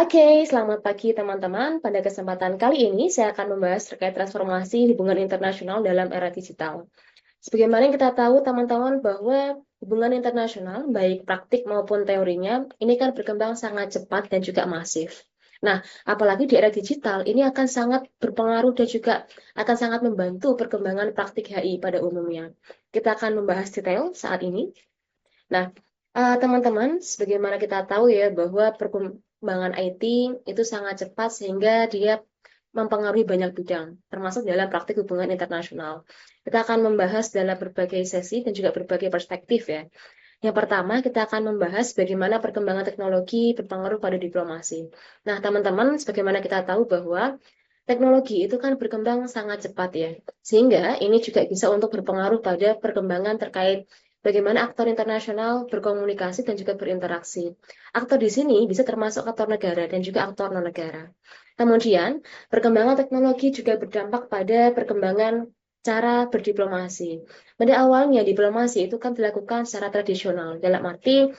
Oke, selamat pagi teman-teman. Pada kesempatan kali ini, saya akan membahas terkait transformasi hubungan internasional dalam era digital. Sebagaimana yang kita tahu, teman-teman, bahwa hubungan internasional, baik praktik maupun teorinya, ini kan berkembang sangat cepat dan juga masif. Nah, apalagi di era digital, ini akan sangat berpengaruh dan juga akan sangat membantu perkembangan praktik HI pada umumnya. Kita akan membahas detail saat ini. Nah, teman-teman, sebagaimana kita tahu ya bahwa perkembangan IT itu sangat cepat sehingga dia mempengaruhi banyak bidang, termasuk dalam praktik hubungan internasional. Kita akan membahas dalam berbagai sesi dan juga berbagai perspektif ya. Yang pertama, kita akan membahas bagaimana perkembangan teknologi berpengaruh pada diplomasi. Nah, teman-teman, sebagaimana kita tahu bahwa teknologi itu kan berkembang sangat cepat ya, sehingga ini juga bisa untuk berpengaruh pada perkembangan terkait bagaimana aktor internasional berkomunikasi dan juga berinteraksi. Aktor di sini bisa termasuk aktor negara dan juga aktor non-negara. Kemudian, perkembangan teknologi juga berdampak pada perkembangan cara berdiplomasi. Pada awalnya, diplomasi itu kan dilakukan secara tradisional, dalam arti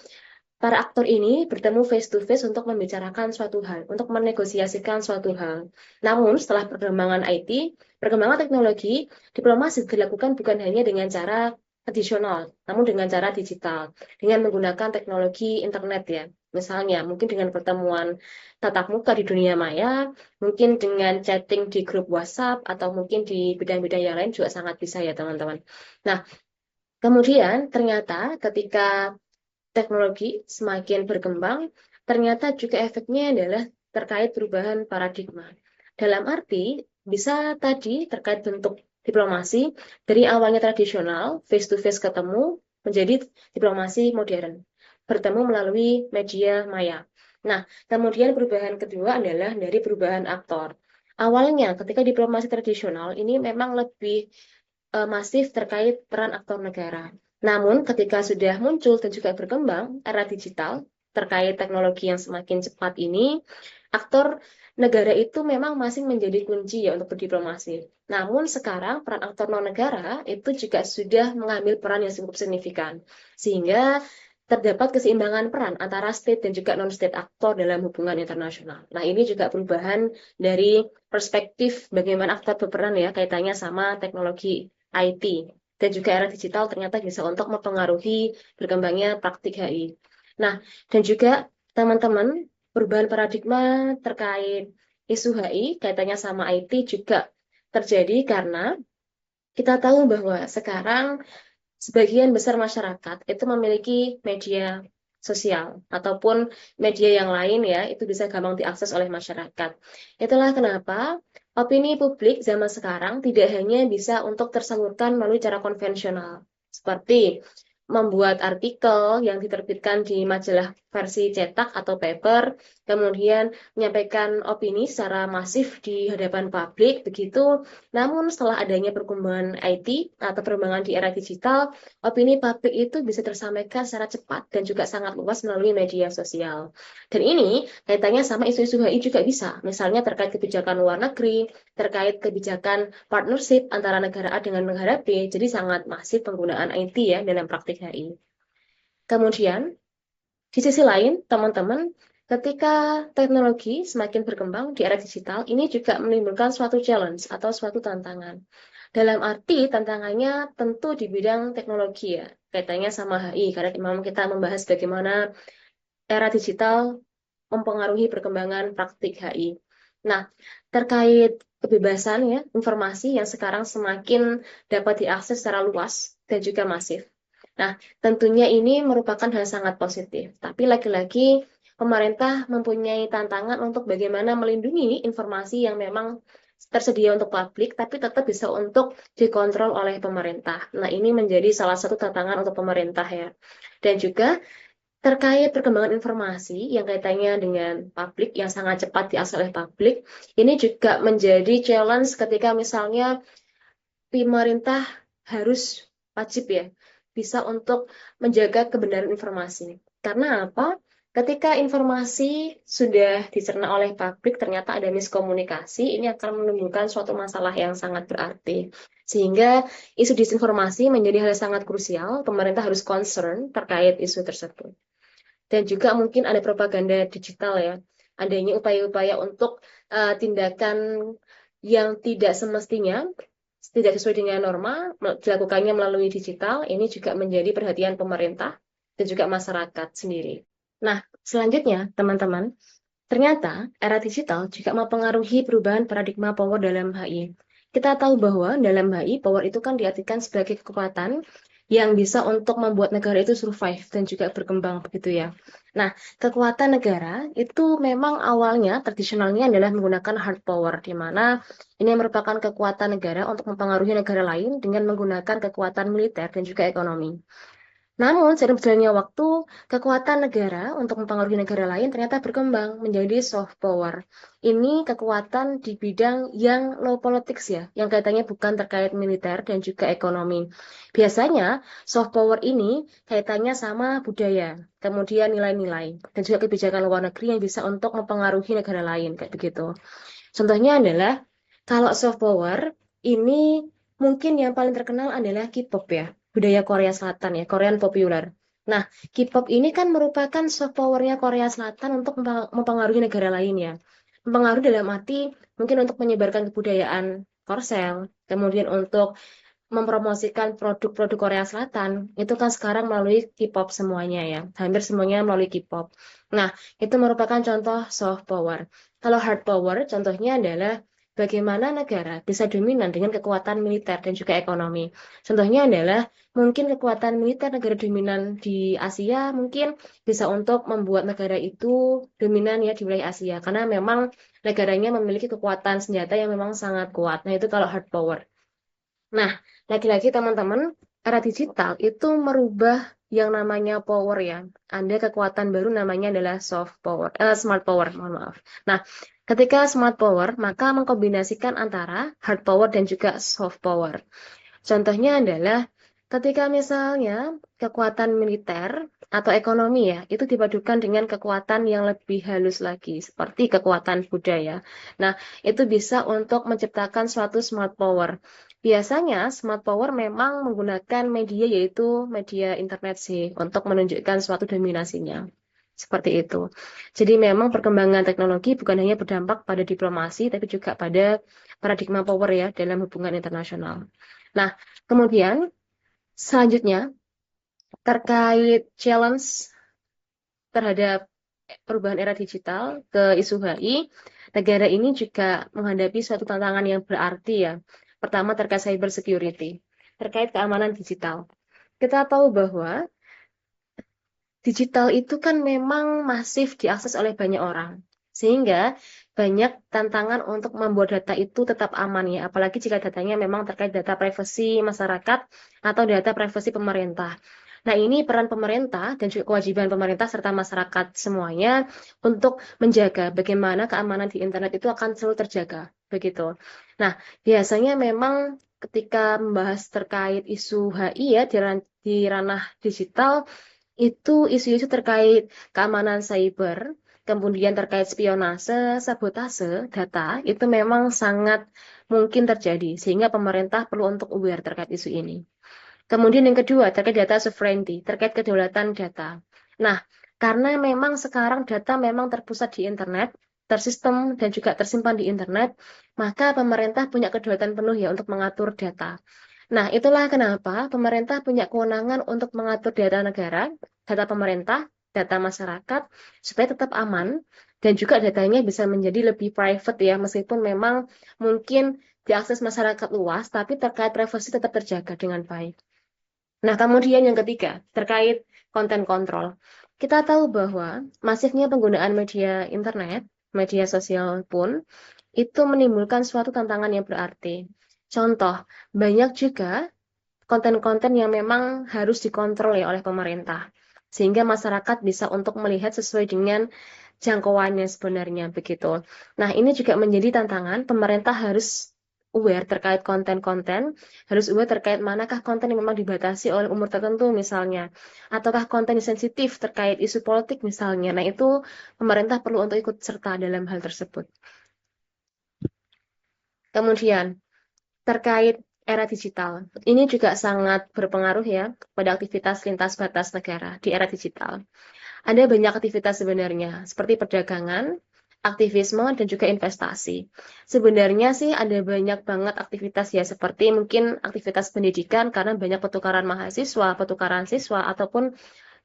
para aktor ini bertemu face to face untuk membicarakan suatu hal, untuk menegosiasikan suatu hal. Namun, setelah perkembangan IT, perkembangan teknologi, diplomasi dilakukan bukan hanya dengan cara tradisional, namun dengan cara digital, dengan menggunakan teknologi internet ya. Misalnya, mungkin dengan pertemuan tatap muka di dunia maya, mungkin dengan chatting di grup WhatsApp, atau mungkin di bidang-bidang yang lain juga sangat bisa ya teman-teman. Nah, kemudian ternyata ketika teknologi semakin berkembang, ternyata juga efeknya adalah terkait perubahan paradigma. Dalam arti, bisa tadi terkait bentuk diplomasi, dari awalnya tradisional, face-to-face ketemu, menjadi diplomasi modern, bertemu melalui media maya. Nah, kemudian perubahan kedua adalah dari perubahan aktor. Awalnya, ketika diplomasi tradisional, ini memang lebih masif terkait peran aktor negara. Namun, ketika sudah muncul dan juga berkembang era digital terkait teknologi yang semakin cepat ini, aktor negara itu memang masih menjadi kunci ya untuk berdiplomasi. Namun sekarang peran aktor non-negara itu juga sudah mengambil peran yang cukup signifikan. Sehingga terdapat keseimbangan peran antara state dan juga non-state aktor dalam hubungan internasional. Nah, ini juga perubahan dari perspektif bagaimana aktor berperan ya kaitannya sama teknologi IT dan juga era digital ternyata bisa untuk mempengaruhi berkembangnya praktik HI. Nah, dan juga teman-teman, perubahan paradigma terkait isu HI kaitannya sama IT juga terjadi karena kita tahu bahwa sekarang sebagian besar masyarakat itu memiliki media sosial ataupun media yang lain ya, itu bisa gampang diakses oleh masyarakat. Itulah kenapa opini publik zaman sekarang tidak hanya bisa untuk tersalurkan melalui cara konvensional, seperti membuat artikel yang diterbitkan di majalah versi cetak atau paper, kemudian menyampaikan opini secara masif di hadapan publik, begitu. Namun setelah adanya perkembangan IT atau perkembangan di era digital, opini publik itu bisa tersampaikan secara cepat dan juga sangat luas melalui media sosial. Dan ini kaitannya sama isu-isu HI juga bisa, misalnya terkait kebijakan luar negeri, terkait kebijakan partnership antara negara A dengan negara B, jadi sangat masif penggunaan IT ya dalam praktik HI. Kemudian, di sisi lain, teman-teman, ketika teknologi semakin berkembang di era digital, ini juga menimbulkan suatu challenge atau suatu tantangan. Dalam arti tantangannya tentu di bidang teknologi ya, kaitannya sama HI, karena memang kita membahas bagaimana era digital mempengaruhi perkembangan praktik HI. Nah, terkait kebebasan ya, informasi yang sekarang semakin dapat diakses secara luas dan juga masif. Nah, tentunya ini merupakan hal sangat positif. Tapi lagi-lagi pemerintah mempunyai tantangan untuk bagaimana melindungi informasi yang memang tersedia untuk publik, tapi tetap bisa untuk dikontrol oleh pemerintah. Nah, ini menjadi salah satu tantangan untuk pemerintah ya. Dan juga terkait perkembangan informasi yang kaitannya dengan publik yang sangat cepat diakses oleh publik, ini juga menjadi challenge ketika misalnya pemerintah harus wajib ya bisa untuk menjaga kebenaran informasi. Karena apa? Ketika informasi sudah dicerna oleh publik, ternyata ada miskomunikasi, ini akan menimbulkan suatu masalah yang sangat berarti. Sehingga isu disinformasi menjadi hal yang sangat krusial, pemerintah harus concern terkait isu tersebut. Dan juga mungkin ada propaganda digital ya. adanya upaya-upaya untuk tindakan yang tidak semestinya, tidak sesuai dengan norma, dilakukannya melalui digital, ini juga menjadi perhatian pemerintah dan juga masyarakat sendiri. Nah, selanjutnya, teman-teman, ternyata era digital juga mempengaruhi perubahan paradigma power dalam HI. Kita tahu bahwa dalam HI, power itu kan diartikan sebagai kekuatan yang bisa untuk membuat negara itu survive dan juga berkembang begitu ya. Nah, kekuatan negara itu memang awalnya tradisionalnya adalah menggunakan hard power, di mana ini merupakan kekuatan negara untuk mempengaruhi negara lain dengan menggunakan kekuatan militer dan juga ekonomi. Namun, seiring berjalannya waktu, kekuatan negara untuk mempengaruhi negara lain ternyata berkembang menjadi soft power. Ini kekuatan di bidang yang low politics ya, yang kaitannya bukan terkait militer dan juga ekonomi. Biasanya, soft power ini kaitannya sama budaya, kemudian nilai-nilai, dan juga kebijakan luar negeri yang bisa untuk mempengaruhi negara lain, kayak begitu. Contohnya adalah, kalau soft power, ini mungkin yang paling terkenal adalah K-pop ya, budaya Korea Selatan ya, Korean popular. Nah, K-pop ini kan merupakan soft powernya Korea Selatan untuk mempengaruhi negara lain ya. Mempengaruhi dalam arti mungkin untuk menyebarkan kebudayaan Korsel, kemudian untuk mempromosikan produk-produk Korea Selatan, itu kan sekarang melalui K-pop semuanya ya. Hampir semuanya melalui K-pop. Nah, itu merupakan contoh soft power. Kalau hard power, contohnya adalah bagaimana negara bisa dominan dengan kekuatan militer dan juga ekonomi. Contohnya adalah mungkin kekuatan militer negara dominan di Asia mungkin bisa untuk membuat negara itu dominan ya di wilayah Asia. Karena memang negaranya memiliki kekuatan senjata yang memang sangat kuat. Nah, itu kalau hard power. Nah, lagi-lagi teman-teman, era digital itu merubah yang namanya power ya. Ada kekuatan baru namanya adalah soft power, smart power, mohon maaf. Nah, ketika smart power, maka mengkombinasikan antara hard power dan juga soft power. Contohnya adalah ketika misalnya kekuatan militer atau ekonomi ya, itu dipadukan dengan kekuatan yang lebih halus lagi, seperti kekuatan budaya. Nah, itu bisa untuk menciptakan suatu smart power. Biasanya smart power memang menggunakan media yaitu media internet sih untuk menunjukkan suatu dominasinya. Seperti itu. Jadi memang perkembangan teknologi bukan hanya berdampak pada diplomasi, tapi juga pada paradigma power ya dalam hubungan internasional. Nah, kemudian selanjutnya terkait challenge terhadap perubahan era digital ke isu HI, negara ini juga menghadapi suatu tantangan yang berarti ya. Pertama terkait cyber security, terkait keamanan digital. Kita tahu bahwa digital itu kan memang masif diakses oleh banyak orang. Sehingga banyak tantangan untuk membuat data itu tetap aman ya, apalagi jika datanya memang terkait data privasi masyarakat atau data privasi pemerintah. Nah, ini peran pemerintah dan juga kewajiban pemerintah serta masyarakat semuanya untuk menjaga bagaimana keamanan di internet itu akan selalu terjaga, begitu. Nah, biasanya memang ketika membahas terkait isu HI ya di ranah digital, itu isu-isu terkait keamanan cyber, kemudian terkait spionase, sabotase data, itu memang sangat mungkin terjadi, sehingga pemerintah perlu untuk aware terkait isu ini. Kemudian yang kedua, terkait data sovereignty, terkait kedaulatan data. Nah, karena memang sekarang data memang terpusat di internet, tersistem dan juga tersimpan di internet, maka pemerintah punya kedaulatan penuh ya untuk mengatur data. Nah, itulah kenapa pemerintah punya kewenangan untuk mengatur data negara, data pemerintah, data masyarakat, supaya tetap aman, dan juga datanya bisa menjadi lebih private ya, meskipun memang mungkin diakses masyarakat luas, tapi terkait privasi tetap terjaga dengan baik. Nah, kemudian yang ketiga, terkait konten kontrol. Kita tahu bahwa masifnya penggunaan media internet, media sosial pun, itu menimbulkan suatu tantangan yang berarti. Contoh, banyak juga konten-konten yang memang harus dikontrol ya oleh pemerintah. Sehingga masyarakat bisa untuk melihat sesuai dengan jangkauannya sebenarnya begitu. Nah, ini juga menjadi tantangan pemerintah harus aware terkait konten-konten, harus aware terkait manakah konten yang memang dibatasi oleh umur tertentu misalnya, ataukah konten yang sensitif terkait isu politik misalnya. Nah, itu pemerintah perlu untuk ikut serta dalam hal tersebut. Kemudian, terkait era digital, ini juga sangat berpengaruh ya pada aktivitas lintas batas negara di era digital. Ada banyak aktivitas sebenarnya, seperti perdagangan, aktivisme, dan juga investasi. Sebenarnya sih ada banyak banget aktivitas ya, seperti mungkin aktivitas pendidikan karena banyak pertukaran mahasiswa, pertukaran siswa, ataupun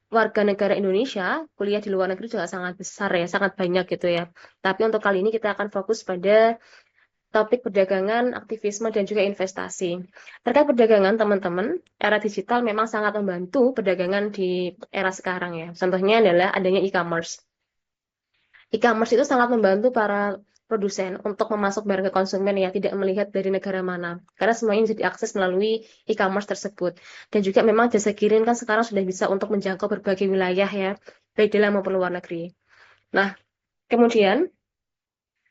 warga negara Indonesia kuliah di luar negeri juga sangat besar ya, sangat banyak gitu ya. Tapi untuk kali ini kita akan fokus pada topik perdagangan, aktivisme, dan juga investasi. Terkait perdagangan, teman-teman, era digital memang sangat membantu perdagangan di era sekarang ya. Contohnya adalah adanya e-commerce. E-commerce itu sangat membantu para produsen untuk memasok barang ke konsumen ya, tidak melihat dari negara mana. Karena semuanya bisa diakses melalui e-commerce tersebut. Dan juga memang jasa kirim kan sekarang sudah bisa untuk menjangkau berbagai wilayah ya, baik dalam maupun luar negeri. Nah, kemudian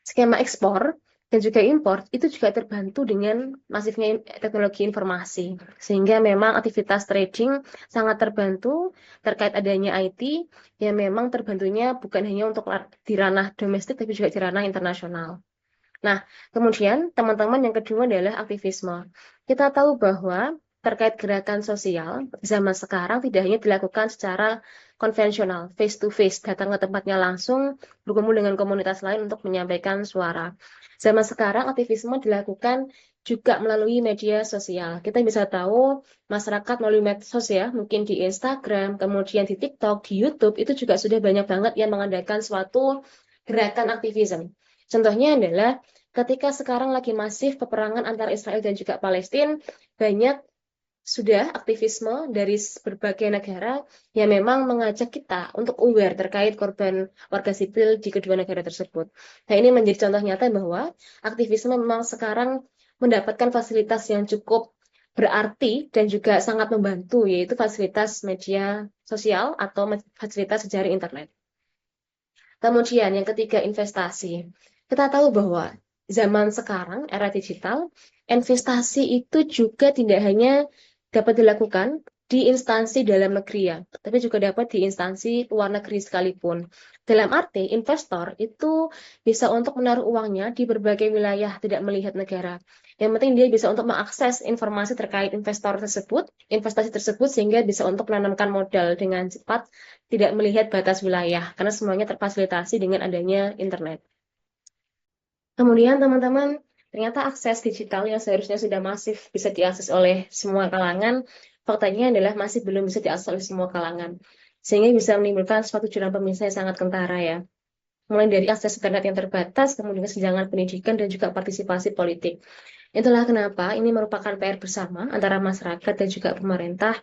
skema ekspor dan juga impor itu juga terbantu dengan masifnya teknologi informasi. Sehingga memang aktivitas trading sangat terbantu terkait adanya IT yang memang terbantunya bukan hanya untuk di ranah domestik tapi juga di ranah internasional. Nah, kemudian teman-teman yang kedua adalah aktivisme. Kita tahu bahwa terkait gerakan sosial zaman sekarang tidak hanya dilakukan secara konvensional, face to face, datang ke tempatnya langsung, berkumpul dengan komunitas lain untuk menyampaikan suara. Zaman sekarang aktivisme dilakukan juga melalui media sosial. Kita bisa tahu masyarakat melalui medsos ya, mungkin di Instagram, kemudian di TikTok, di YouTube, itu juga sudah banyak banget yang mengadakan suatu gerakan aktivisme. Contohnya adalah ketika sekarang lagi masif peperangan antara Israel dan juga Palestina, banyak sudah aktivisme dari berbagai negara yang memang mengajak kita untuk aware terkait korban warga sipil di kedua negara tersebut. Nah, ini menjadi contoh nyata bahwa aktivisme memang sekarang mendapatkan fasilitas yang cukup berarti dan juga sangat membantu, yaitu fasilitas media sosial atau fasilitas jejaring internet. Kemudian yang ketiga investasi. Kita tahu bahwa zaman sekarang era digital, investasi itu juga tidak hanya dapat dilakukan di instansi dalam negeri ya, tapi juga dapat di instansi luar negeri sekalipun. Dalam arti investor itu bisa untuk menaruh uangnya di berbagai wilayah, tidak melihat negara. Yang penting dia bisa untuk mengakses informasi terkait investor tersebut, investasi tersebut sehingga bisa untuk menanamkan modal dengan cepat, tidak melihat batas wilayah, karena semuanya terfasilitasi dengan adanya internet. Kemudian teman-teman, ternyata akses digital yang seharusnya sudah masif bisa diakses oleh semua kalangan, faktanya adalah masih belum bisa diakses oleh semua kalangan. Sehingga bisa menimbulkan suatu jurang pemisah yang sangat kentara ya. Mulai dari akses internet yang terbatas, kemudian kesenjangan pendidikan dan juga partisipasi politik. Itulah kenapa ini merupakan PR bersama antara masyarakat dan juga pemerintah.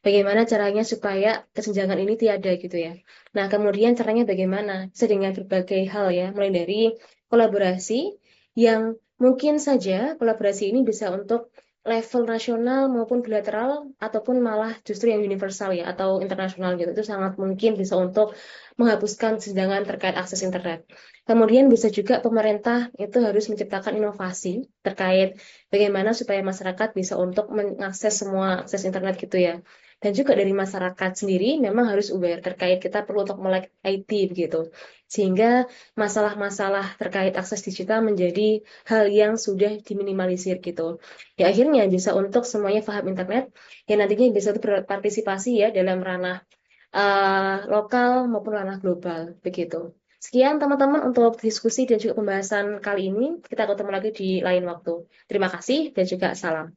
Bagaimana caranya supaya kesenjangan ini tiada gitu ya. Nah, kemudian caranya bagaimana? Bisa dengan berbagai hal ya, mulai dari kolaborasi yang mungkin saja kolaborasi ini bisa untuk level nasional maupun bilateral ataupun malah justru yang universal ya atau internasional gitu. Itu sangat mungkin bisa untuk menghapuskan kesenjangan terkait akses internet. Kemudian bisa juga pemerintah itu harus menciptakan inovasi terkait bagaimana supaya masyarakat bisa untuk mengakses semua akses internet gitu ya. Dan juga dari masyarakat sendiri memang harus aware terkait kita perlu untuk melek IT begitu. Sehingga masalah-masalah terkait akses digital menjadi hal yang sudah diminimalisir gitu. Ya akhirnya bisa untuk semuanya paham internet yang nantinya bisa berpartisipasi ya dalam ranah lokal maupun ranah global begitu. Sekian teman-teman untuk diskusi dan juga pembahasan kali ini. Kita ketemu lagi di lain waktu. Terima kasih dan juga salam.